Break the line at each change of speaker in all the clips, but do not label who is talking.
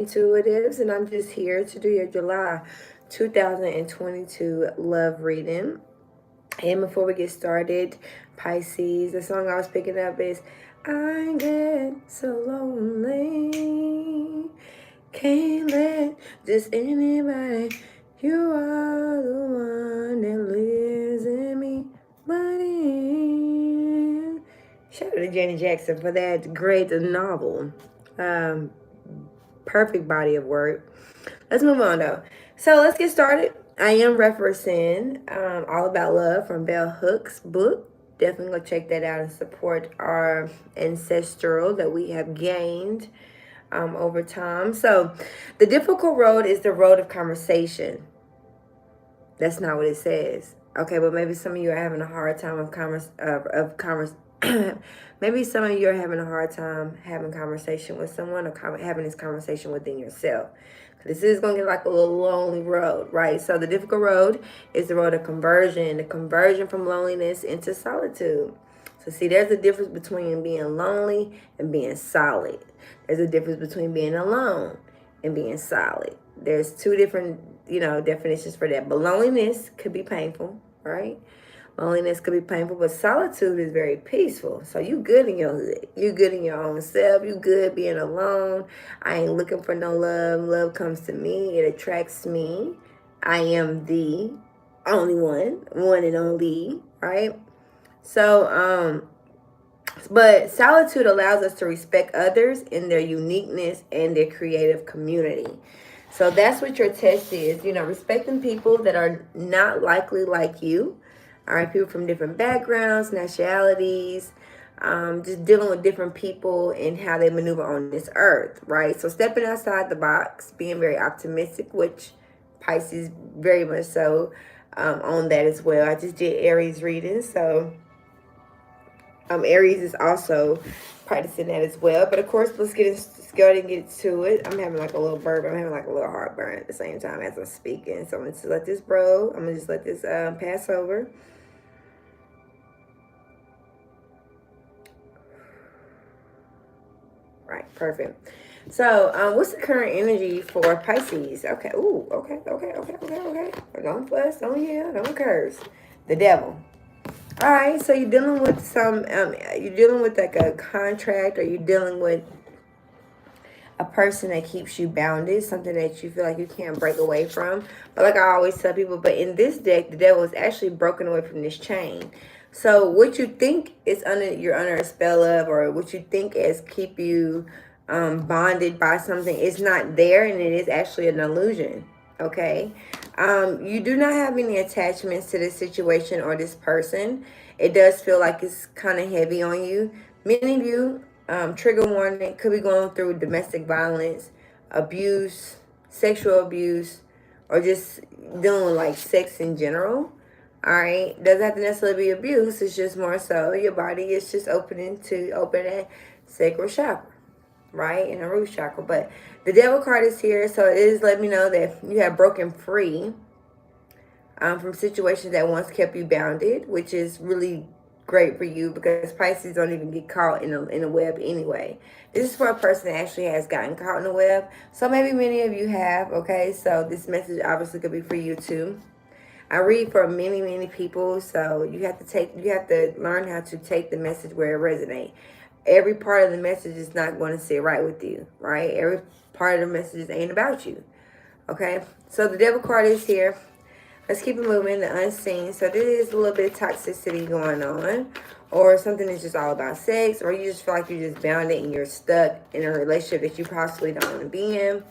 Intuitives, and I'm just here to do your July 2022 love reading. And before we get started, Pisces, the song I was picking up is I get so lonely, can't let just anybody. You are the one that lives in me, but in. Shout out to Janet Jackson for that great novel. Um, Perfect body of work. Let's move on though. So let's get started. I am referencing All About Love from Bell Hooks' book. Definitely go check that out and support our ancestral that we have gained over time. So the difficult road is the road of conversation. That's not what it says. Okay, but maybe some of you are having a hard time maybe some of you are having a hard time having conversation with someone or having this conversation within yourself. This is going to get like a little lonely road, right? So the difficult road is the road of conversion, the conversion from loneliness into solitude. So see, there's a difference between being lonely and being solid. There's a difference between being alone and being solid. There's two different, definitions for that. But loneliness could be painful, right? Loneliness could be painful, but solitude is very peaceful. So you good in your hood. You good in your own self. You good being alone. I ain't looking for no love. Love comes to me. It attracts me. I am the only one and only, right? So, but solitude allows us to respect others in their uniqueness and their creative community. So that's what your test is, respecting people that are not likely like you. All right, people from different backgrounds, nationalities, just dealing with different people and how they maneuver on this earth, right? So stepping outside the box, being very optimistic, which Pisces very much so on that as well. I just did Aries reading, so Aries is also practicing that as well. But of course, let's go ahead and get to it. I'm having like a little burp. I'm having like a little heartburn at the same time as I'm speaking. So I'm going to let this bro. I'm going to just let this pass over. Right, perfect. So, what's the current energy for Pisces? Okay, ooh, okay. Don't fuss, don't yell, don't curse. The devil. All right, so you're dealing with you're dealing with like a contract, or you're dealing with a person that keeps you bounded, something that you feel like you can't break away from. But like I always tell people, but in this deck, the devil is actually broken away from this chain. So what you think is you're under a spell of, or what you think is keep you bonded by something, is not there, and it is actually an illusion. Okay. You do not have any attachments to this situation or this person. It does feel like it's kind of heavy on you. Many of you, trigger warning, could be going through domestic violence, abuse, sexual abuse, or just dealing with like sex in general. All right, doesn't have to necessarily be abuse. It's just more so your body is just open that sacral chakra, right, in the root chakra. But the devil card is here, so it is letting me know that you have broken free from situations that once kept you bounded, which is really great for you because Pisces don't even get caught in a web anyway. This is for a person that actually has gotten caught in a web. So maybe many of you have, okay? So this message obviously could be for you too. I read for many people, so you have to learn how to take the message where it resonates. Every part of the message is not going to sit right with you, right? Every part of the message ain't about you. Okay? So the devil card is here. Let's keep it moving, the unseen. So this is a little bit of toxicity going on, or something that's just all about sex, or you just feel like you're just bounded and you're stuck in a relationship that you possibly don't want to be in.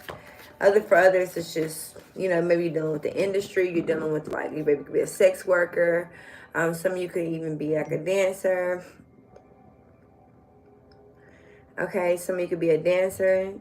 For others, it's just, maybe you're dealing with the industry. You're dealing with, like, you maybe could be a sex worker. Some of you could even be like a dancer. Okay, some of you could be a dancer.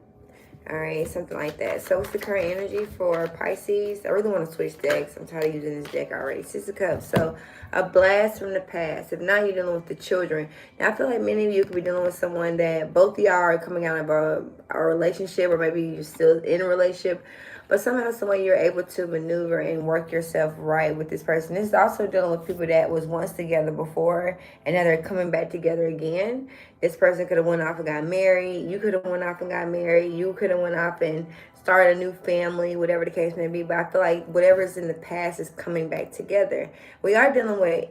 All right, something like that. So what's the current energy for Pisces? I really want to switch decks. I'm tired of using this deck already. Six of Cups. So a blast from the past. If not, you're dealing with the children. Now, I feel like many of you could be dealing with someone that both of y'all are coming out of a relationship, or maybe you're still in a relationship. But somehow, some way, you're able to maneuver and work yourself right with this person. This is also dealing with people that was once together before, and now they're coming back together again. This person could have went off and got married. You could have went off and got married. You could have went off and started a new family, whatever the case may be. But I feel like whatever's in the past is coming back together. We are dealing with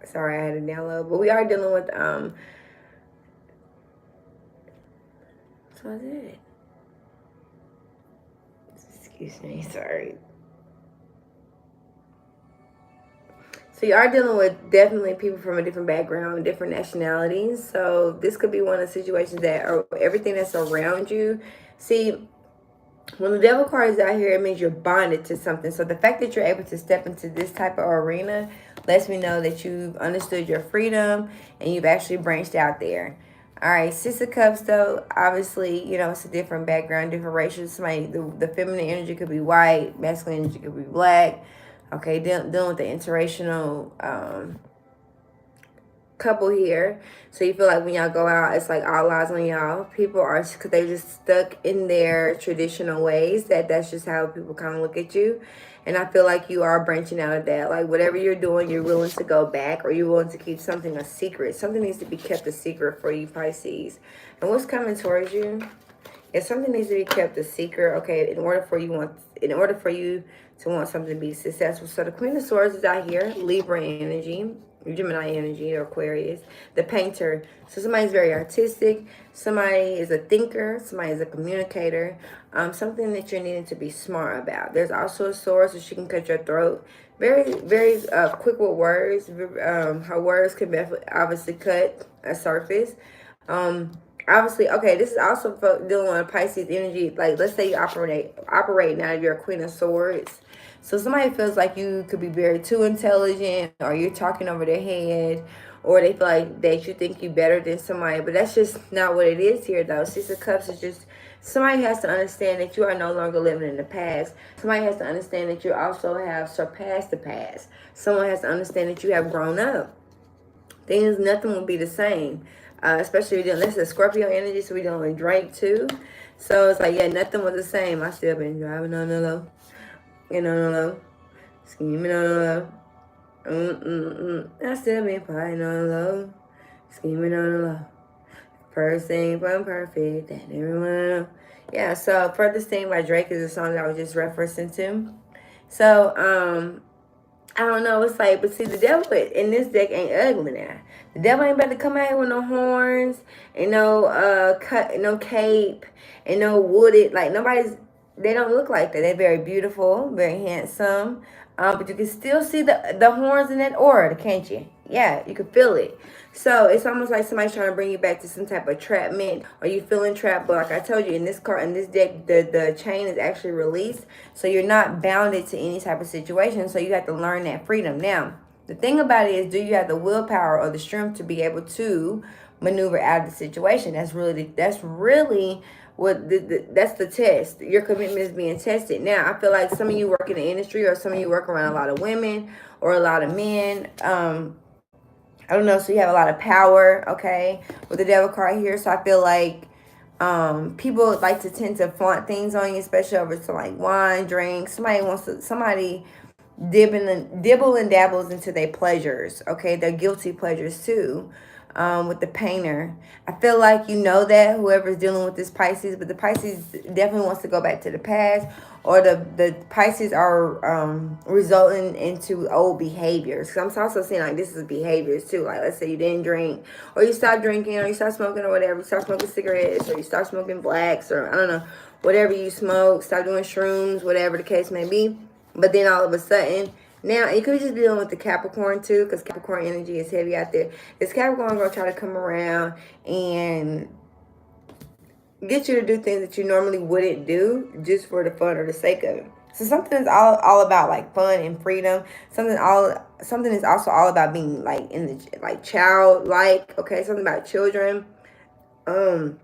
sorry, I had a download, but we are dealing with so that's it. Excuse me, sorry. So you are dealing with definitely people from a different background, different nationalities. So this could be one of the situations that are everything that's around you. See, when the devil card is out here, it means you're bonded to something. So the fact that you're able to step into this type of arena lets me know that you've understood your freedom and you've actually branched out there. All right, Six of Cups, though, obviously, you know, it's a different background, different racial. Somebody, the feminine energy could be white, masculine energy could be black. Okay, dealing with the interracial couple here. So you feel like when y'all go out, it's like all eyes on y'all. People are, because they're just stuck in their traditional ways. That's just how people kind of look at you. And I feel like you are branching out of that. Like whatever you're doing, you're willing to go back, or you're willing to keep something a secret. Something needs to be kept a secret for you, Pisces. And what's coming towards you? If something needs to be kept a secret, okay, in order for you to want something to be successful. So the Queen of Swords is out here, Libra energy, Gemini energy, or Aquarius. The painter. So somebody's very artistic. Somebody is a thinker. Somebody is a communicator. Something that you're needing to be smart about. There's also a sword, so she can cut your throat. Very, very quick with words. Her words can obviously cut a surface. Obviously, okay, this is also dealing with Pisces energy. Like, let's say you operate now, you're a Queen of Swords. So somebody feels like you could be very too intelligent, or you're talking over their head, or they feel like that you think you're better than somebody. But that's just not what it is here, though. Six of Cups is just somebody has to understand that you are no longer living in the past. Somebody has to understand that you also have surpassed the past. Someone has to understand that you have grown up. Nothing will be the same. Especially this is a Scorpio energy, so we're dealing with Drake too. So it's like, yeah, nothing was the same. I still been driving on the low, and on the low, scheming on the low. I still been fighting on the low, scheming on the low. First thing from perfect, that everyone know. Yeah. So Furthest Thing by Drake is a song that I was just referencing to. So I don't know. It's like, but see, the devil in this deck ain't ugly now. The devil ain't about to come out here with no horns and no cape and no wooded. Like they don't look like that. They're very beautiful, very handsome. But you can still see the horns in that aura, can't you? Yeah, you can feel it. So it's almost like somebody's trying to bring you back to some type of entrapment, or you feeling trapped. But like I told you, in this deck, the chain is actually released, so you're not bounded to any type of situation. So you have to learn that freedom. Now, the thing about it is, do you have the willpower or the strength to be able to maneuver out of the situation? That's really what that's the test. Your commitment is being tested. Now, I feel like some of you work in the industry, or some of you work around a lot of women or a lot of men. I don't know, so you have a lot of power, okay, with the devil card here. So I feel like people like to tend to flaunt things on you, especially over some like wine, drinks. Somebody dibble and dabbles into their pleasures, okay, their guilty pleasures too. With the painter, I feel like you know that whoever's dealing with this Pisces, but the Pisces definitely wants to go back to the past, or the Pisces are resulting into old behaviors. So I'm also seeing like this is behaviors too. Like let's say you didn't drink, or you stopped drinking, or you stopped smoking, or whatever. You stopped smoking cigarettes, or you stopped smoking blacks, or I don't know, whatever you smoke. Stop doing shrooms, whatever the case may be. But then all of a sudden, now, it could just be dealing with the Capricorn too, because Capricorn energy is heavy out there. This Capricorn going to try to come around and get you to do things that you normally wouldn't do just for the fun or the sake of it. So something is all about like fun and freedom. Something is also all about being like in the like childlike, okay? Something about children. I'm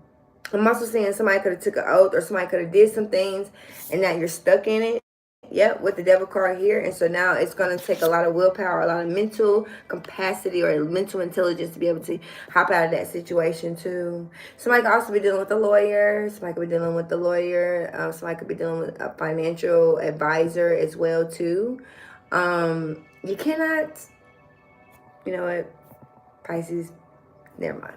also saying somebody could have took an oath, or somebody could have did some things and now you're stuck in it. Yep, with the devil card here. And so now it's going to take a lot of willpower, a lot of mental capacity or mental intelligence to be able to hop out of that situation too. Somebody could also be dealing with a lawyer. Somebody could be dealing with a lawyer. Somebody could be dealing with a financial advisor as well too. You cannot, you know what, Pisces, never mind.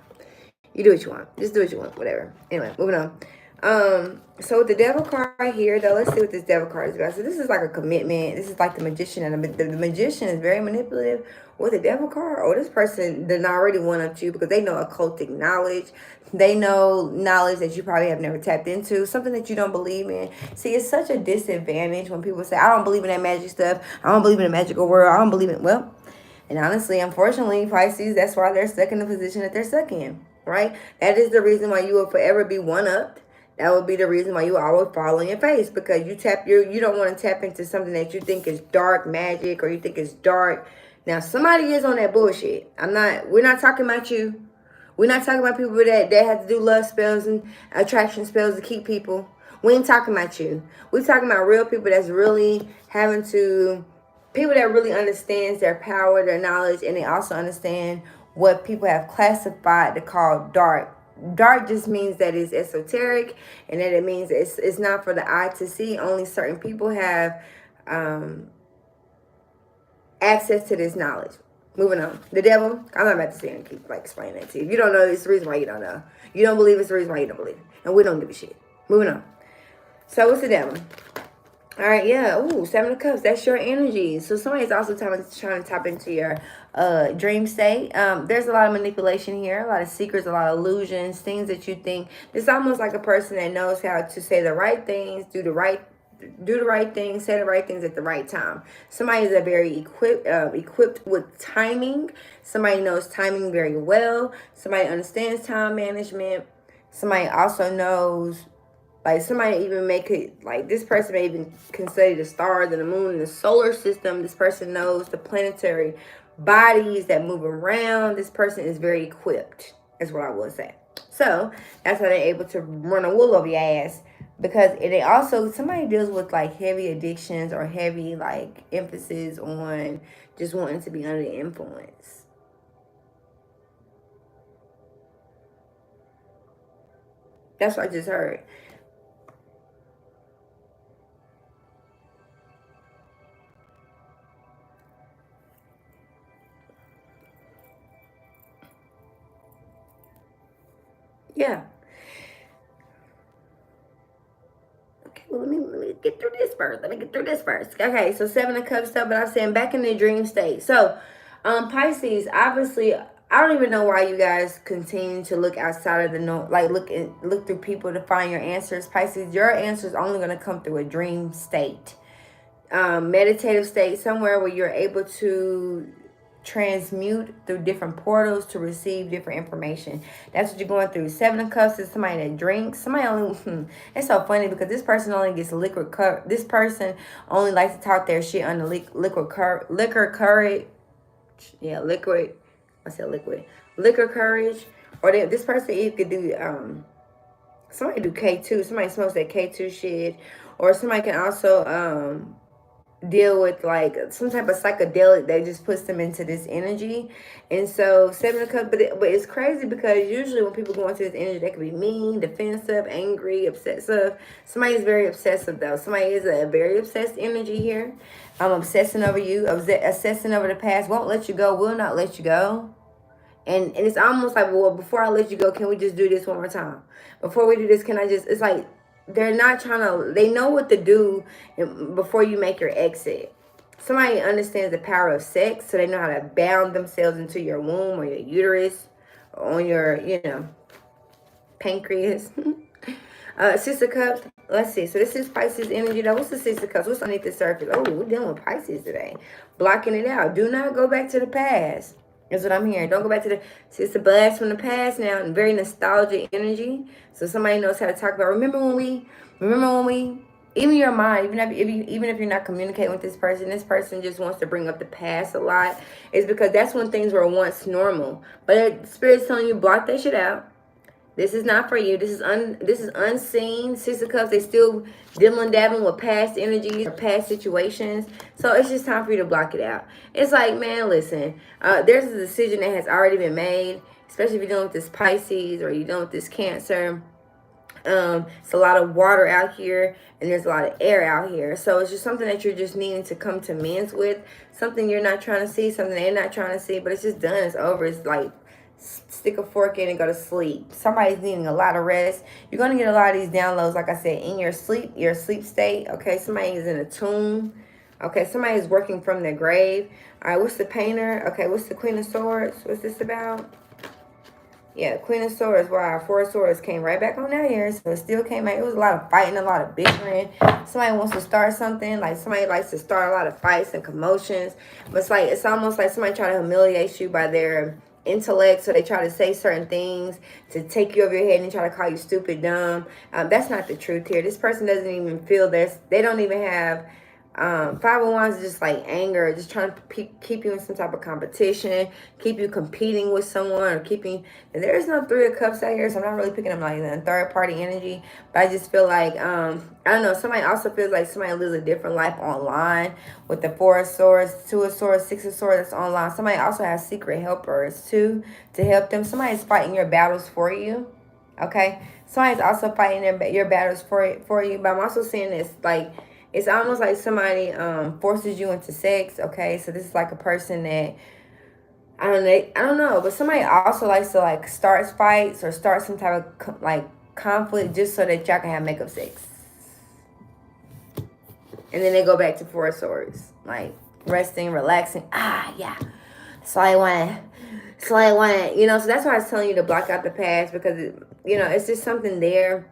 You do what you want. Just do what you want. Whatever. Anyway, moving on. So with the devil card here, though, let's see what this devil card is about. So this is like a commitment. This is like the magician, and the magician is very manipulative. With the devil card, oh, this person does not already one up you because they know occultic knowledge. They know knowledge that you probably have never tapped into, something that you don't believe in. See, it's such a disadvantage when people say, I don't believe in that magic stuff. I don't believe in the magical world. I don't believe in, well, and honestly, unfortunately, Pisces, that's why they're stuck in the position that they're stuck in, right? That is the reason why you will forever be one-upped. That would be the reason why you always fall on your face, because you don't want to tap into something that you think is dark magic or you think is dark. Now, somebody is on that bullshit. We're not talking about you. We're not talking about people that have to do love spells and attraction spells to keep people. We ain't talking about you. We're talking about real people that's really having to, people that really understands their power, their knowledge, and they also understand what people have classified to call dark. Dark just means that it's esoteric, and that it means it's not for the eye to see. Only certain people have access to this knowledge. Moving on. The devil, I'm not about to sit and keep explaining that to you. If you don't know, it's the reason why you don't know. You don't believe, it's the reason why you don't believe. And we don't give a shit. Moving on. So what's the devil? All right, yeah. Ooh, Seven of Cups. That's your energy. So somebody's also trying to tap into your dream state. There's a lot of manipulation here, a lot of secrets, a lot of illusions, things that you think. It's almost like a person that knows how to say the right things, do the right things, say the right things at the right time. Somebody is very equipped with timing. Somebody knows timing very well. Somebody understands time management. Somebody also knows, like, somebody even make it, like, this person may even consider the stars and the moon and the solar system. This person knows the planetary bodies that move around. This person is very equipped, is what I would say. So that's how they're able to run a wool over your ass. Because they also, somebody deals with like heavy addictions or heavy like emphasis on just wanting to be under the influence. That's what I just heard. Yeah. Okay, well, let me get through this first. Okay, so Seven of Cups stuff, but I'm saying back in the dream state. So, Pisces, obviously, I don't even know why you guys continue to look outside of the look through people to find your answers. Pisces, your answer is only going to come through a dream state, meditative state, somewhere where you're able to transmute through different portals to receive different information. That's what you're going through. Seven of Cups is somebody that drinks. Somebody only, it's so funny because this person only gets liquid courage. This person only likes to talk their shit under liquor courage. Yeah, liquid. I said liquid. Liquor courage. Or this person even could do, somebody do K2. Somebody smokes that K2 shit. Or somebody can also, deal with like some type of psychedelic that just puts them into this energy. And so Seven of Cups, but it's crazy because usually when people go into this energy, they can be mean, defensive, angry, obsessive. Somebody is very obsessive though. Somebody is a very obsessed energy here. I'm obsessing over you, obsessing over the past, won't let you go, will not let you go. And it's almost like, well, before I let you go, can we just do this one more time? Before we do this, can I just, it's like, they're not trying to, they know what to do before you make your exit. Somebody understands the power of sex, so they know how to bound themselves into your womb or your uterus, or on your, pancreas. Six of Cups, let's see. So this is Pisces energy, though. What's the Six of Cups? What's underneath the surface? Oh, we're dealing with Pisces today. Blocking it out. Do not go back to the past. That's what I'm hearing. Don't go back to it's a blast from the past now, and very nostalgic energy. So somebody knows how to talk about. Remember when we, even your mind, even if you're not communicating with this person just wants to bring up the past a lot. It's because that's when things were once normal. But Spirit's telling you, block that shit out. This is not for you. This is unseen. Six of Cups, they still dabbling with past energies or past situations. So it's just time for you to block it out. It's like, man, listen, there's a decision that has already been made, especially if you're dealing with this Pisces or you're dealing with this Cancer. It's a lot of water out here, and there's a lot of air out here. So it's just something that you're just needing to come to men's with. Something you're not trying to see, something they're not trying to see, but it's just done. It's over. It's like stick a fork in and go to sleep. Somebody's needing a lot of rest. You're going to get a lot of these downloads, like I said, in your sleep state. Okay, somebody is in a tomb. Okay, somebody is working from their grave. All right, what's the painter? Okay, what's the Queen of Swords? What's this about? Yeah, Queen of Swords. Wow, Four of Swords came right back on that here. So it still came out. It was a lot of fighting, a lot of bickering. Somebody wants to start something. Like somebody likes to start a lot of fights and commotions. But it's almost like somebody trying to humiliate you by their intellect. So they try to say certain things to take you over your head and try to call you stupid, dumb. That's not the truth here. This person doesn't even feel this. They don't even have... Five of Wands is just like anger, just trying to keep you in some type of competition, keep you competing with someone, or keeping. And there's no Three of Cups out here, so I'm not really picking up like the third party energy. But I just feel like I don't know. Somebody also feels like somebody lives a different life online with the Four of Swords, Two of Swords, Six of Swords. That's online. Somebody also has secret helpers too to help them. Somebody's fighting your battles for you. Okay, somebody's also fighting your battles for you. But I'm also seeing this like. It's almost like somebody forces you into sex, okay? So this is like a person that, I don't know, but somebody also likes to like start fights or start some type of like conflict just so that y'all can have makeup sex. And then they go back to Four of Swords, like resting, relaxing. Yeah. So I want to, you know, so that's why I was telling you to block out the past because, it's just something there.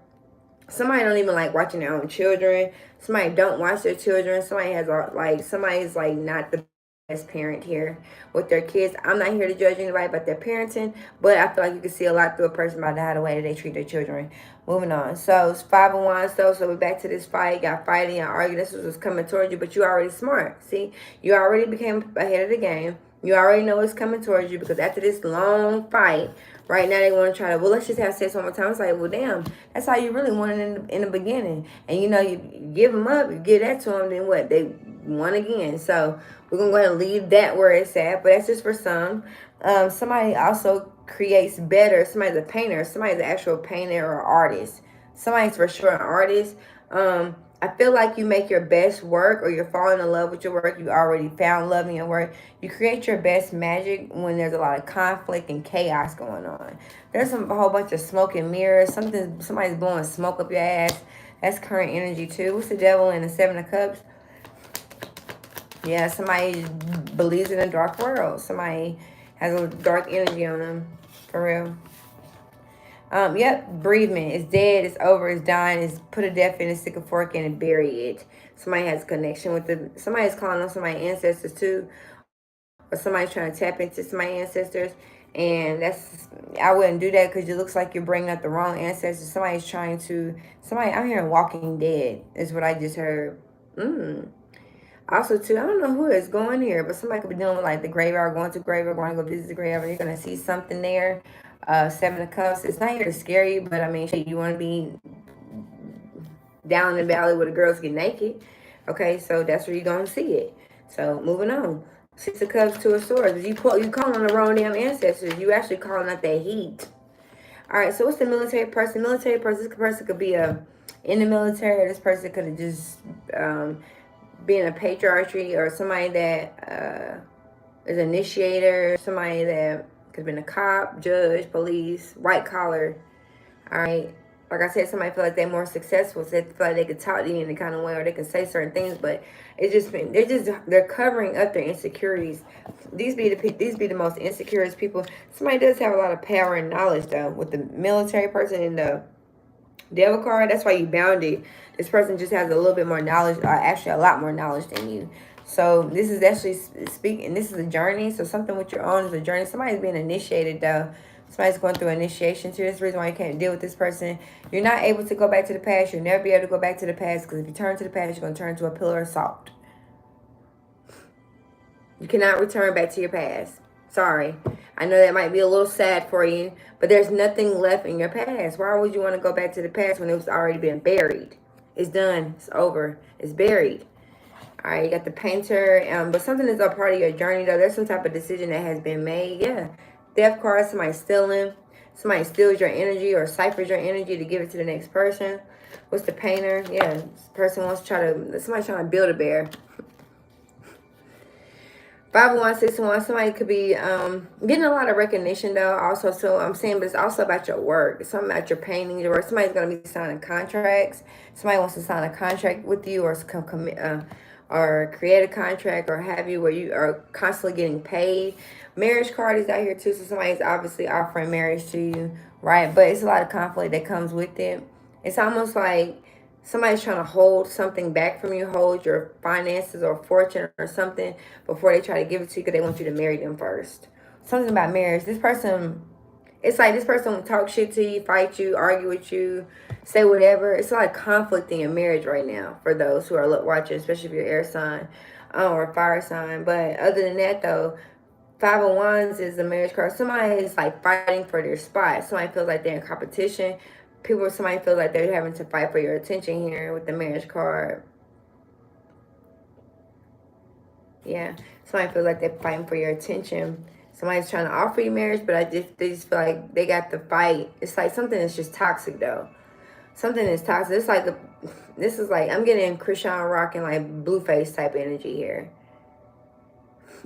Somebody don't even like watching their own children. Somebody don't watch their children. Somebody's like not the best parent here with their kids. I'm not here to judge anybody about their parenting, but I feel like you can see a lot through a person by the way that they treat their children. Moving on. So it's Five of Wands though. So we're back to this fight. Got fighting and arguing. This was coming towards you, but you already smart. See, you already became ahead of the game. You already know it's coming towards you because after this long fight, right now they want to try to, well, let's just have sex one more time. It's like, well, damn, that's how you really wanted in the beginning. And, you give them up, you give that to them, then what? They won again. So we're going to go ahead and leave that where it's at. But that's just for some. Somebody also creates better. Somebody's a painter. Somebody's an actual painter or artist. Somebody's for sure an artist. I feel like you make your best work or you're falling in love with your work. You already found love in your work. You create your best magic when there's a lot of conflict and chaos going on. There's a whole bunch of smoke and mirrors. Somebody's blowing smoke up your ass. That's current energy too. What's the Devil and the Seven of Cups? Yeah, somebody believes in a dark world. Somebody has a dark energy on them. For real. Yep, bereavement. It's dead, it's over, it's dying, it's put a death in, stick a fork in and bury it. Somebody has a connection with somebody's calling on somebody's ancestors too. Or somebody's trying to tap into somebody's ancestors. And I wouldn't do that because it looks like you're bringing up the wrong ancestors. I'm hearing Walking Dead is what I just heard. Also, too, I don't know who is going here, but somebody could be dealing with like the graveyard, going to the graveyard, going to go visit the graveyard. You're going to see something there. Seven of Cups. It's not here to scare you, but I mean, you want to be down in the valley where the girls get naked. Okay, so that's where you're going to see it. So, moving on. Six of Cups, Two of Swords. You calling on the wrong damn ancestors. You actually calling out that heat. All right, so what's the military person? Military person, this person could be in the military, or this person could have just been a patriarchy, or somebody that is an initiator, somebody that could have been a cop, judge, police, white collar. All right. Like I said, somebody feel like they're more successful. So they feel like they could talk to you in the kind of way, or they can say certain things, but they're covering up their insecurities. These be the most insecure people. Somebody does have a lot of power and knowledge though. With the military person in the Devil card, that's why you bounded. This person just has a little bit more knowledge, actually a lot more knowledge than you. So this is actually speaking. This is a journey. So something with your own is a journey. Somebody's being initiated though. Somebody's going through initiation too. That's the reason why you can't deal with this person. You're not able to go back to the past. You'll never be able to go back to the past because if you turn to the past, you're going to turn to a pillar of salt. You cannot return back to your past. Sorry. I know that might be a little sad for you, but there's nothing left in your past. Why would you want to go back to the past when it was already been buried? It's done. It's over. It's buried. All right, you got the painter, but something is a part of your journey, though. There's some type of decision that has been made. Yeah. Death card, somebody stealing. Somebody steals your energy or ciphers your energy to give it to the next person. What's the painter? Yeah, this person wants to somebody's trying to build a bear. 50161, somebody could be getting a lot of recognition though. Also, so I'm saying, but it's also about your work. It's something about your painting, your work. Somebody's gonna be signing contracts. Somebody wants to sign a contract with you, or create a contract, or have you where you are constantly getting paid. Marriage card is out here too, so somebody's obviously offering marriage to you, right? But it's a lot of conflict that comes with it. It's almost like somebody's trying to hold something back from you, hold your finances or fortune or something before they try to give it to you because they want you to marry them first. Something about marriage. This person, it's like this person will talk shit to you, fight you, argue with you, say whatever. It's a lot of conflict in your marriage right now for those who are watching, especially if you're air sign or fire sign. But other than that, though, 501s is the marriage card. Somebody is like fighting for their spot. Somebody feels like they're in competition. Somebody feels like they're having to fight for your attention here with the marriage card. Yeah, somebody feels like they're fighting for your attention. Somebody's trying to offer you marriage, but they just feel like they got to fight. It's like something that's just toxic though. Something that's toxic. It's like this is like I'm getting Christian Rock and like Blueface type energy here.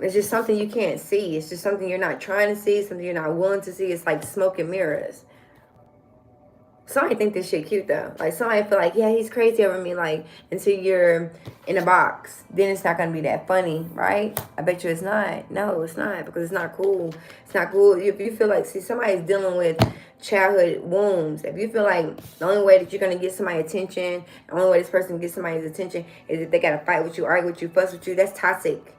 It's just something you can't see. It's just something you're not trying to see, something you're not willing to see. It's like smoke and mirrors. Somebody think this shit cute though. Like somebody feel like, yeah, he's crazy over me. Like until you're in a box, then it's not gonna be that funny, right? I bet you it's not. No, it's not, because it's not cool. It's not cool. If you feel like, see, somebody's dealing with childhood wounds. If you feel like the only way that you're gonna get somebody's attention, the only way this person gets somebody's attention is if they gotta fight with you, argue with you, fuss with you, that's toxic.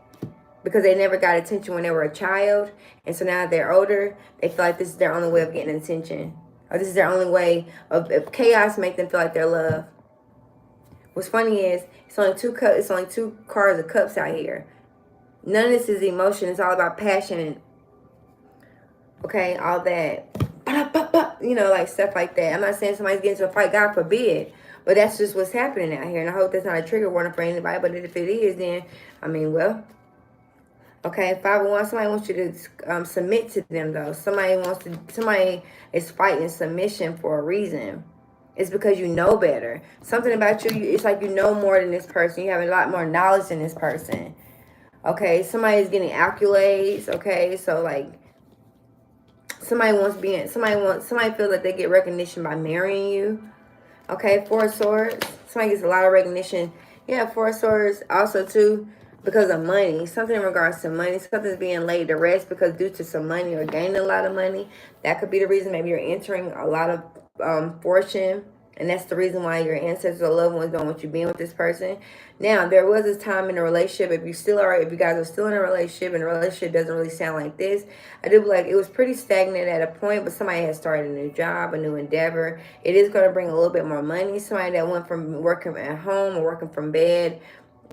Because they never got attention when they were a child, and so now they're older, they feel like this is their only way of getting attention. Or this is their only way of chaos make them feel like they're loved. What's funny is it's only two cards of cups out here. None of this is emotion. It's all about passion. Okay, all that. You know, like stuff like that. I'm not saying somebody's getting into a fight, God forbid. But that's just what's happening out here. And I hope that's not a trigger warning for anybody. But if it is, then, I mean, well. Okay, 501, somebody wants you to submit to them though. Somebody is fighting submission for a reason. It's because you know better. Something about you, it's like you know more than this person. You have a lot more knowledge than this person. Okay, somebody's getting accolades. Okay, so like somebody feels like they get recognition by marrying you. Okay, 4 of Swords. Somebody gets a lot of recognition. Yeah, 4 of Swords also too. Because of money, something in regards to money, something's being laid to rest because due to some money or gaining a lot of money, that could be the reason. Maybe you're entering a lot of fortune, and that's the reason why your ancestors or loved ones don't want you being with this person. Now, there was this time in a relationship, if you guys are still in a relationship and the relationship doesn't really sound like this, I do believe it was pretty stagnant at a point, but somebody has started a new job, a new endeavor. It is going to bring a little bit more money. Somebody that went from working at home or working from bed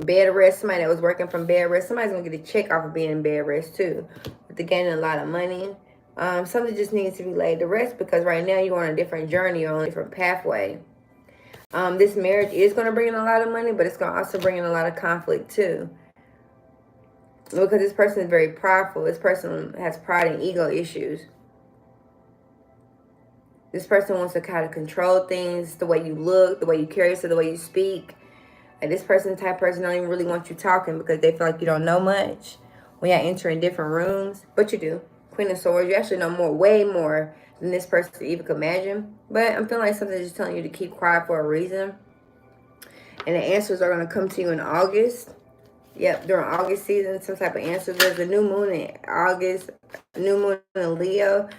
rest, somebody that was working from bed rest, somebody's gonna get a check off of being in bed rest too, with the gaining a lot of money. Something just needs to be laid to rest because right now you're on a different journey, you're on a different pathway. This marriage is going to bring in a lot of money, but it's going to also bring in a lot of conflict too, because this person is very prideful. This person has pride and ego issues. This person wants to kind of control things, the way you look, the way you carry yourself, the way you speak. And this person, type person, don't even really want you talking because they feel like you don't know much when y'all enter in different rooms. But you do. Queen of Swords, you actually know more, way more than this person even could imagine. But I'm feeling like something's just telling you to keep quiet for a reason. And the answers are going to come to you in August. Yep, during August season, some type of answer. There's a new moon in August, new moon in Leo.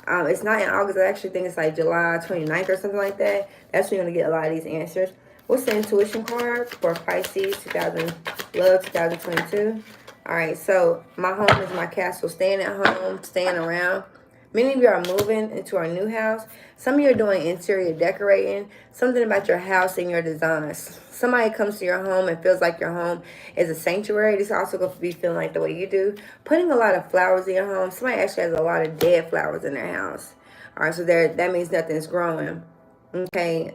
It's not in August. I actually think it's like July 29th or something like that. That's when you're going to get a lot of these answers. What's the intuition card for Pisces 2022? All right, so my home is my castle. Staying at home, staying around. Many of you are moving into our new house. Some of you are doing interior decorating. Something about your house and your designs. Somebody comes to your home and feels like your home is a sanctuary. This also going to be feeling like the way you do. Putting a lot of flowers in your home. Somebody actually has a lot of dead flowers in their house. All right, so that means nothing's growing. Okay,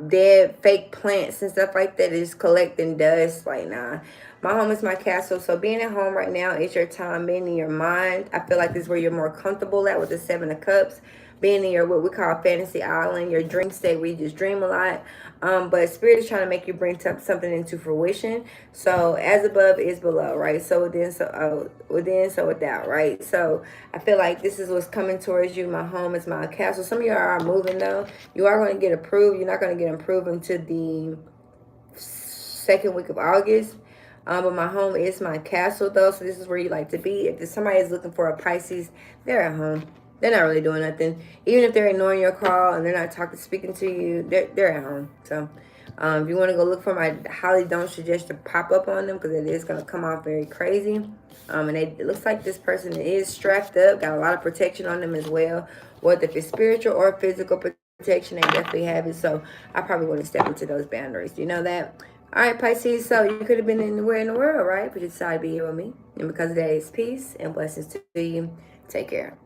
dead fake plants and stuff like that is collecting dust. Like, nah, my home is my castle. So being at home right now is your time. Being in your mind, I feel like this is where you're more comfortable at with the 7 of Cups. being in your, what we call fantasy island, your dream state where you just dream a lot. But Spirit is trying to make you bring something into fruition. So as above is below, right? So within, so without, right? So I feel like this is what's coming towards you. My home is my castle. Some of you are moving though. You are going to get approved. You're not going to get approved until the second week of August. But my home is my castle though. So this is where you like to be. If somebody is looking for a Pisces, they're at home. They're not really doing nothing. Even if they're ignoring your call and they're not speaking to you, they're at home. So if you want to go look for them, I highly don't suggest to pop up on them because it is going to come off very crazy. And it looks like this person is strapped up, got a lot of protection on them as well. Whether if it's spiritual or physical protection, they definitely have it. So I probably want to step into those boundaries. Do you know that? All right, Pisces, so you could have been anywhere in the world, right? But you decided to be here with me. And because of that is peace and blessings to you. Take care.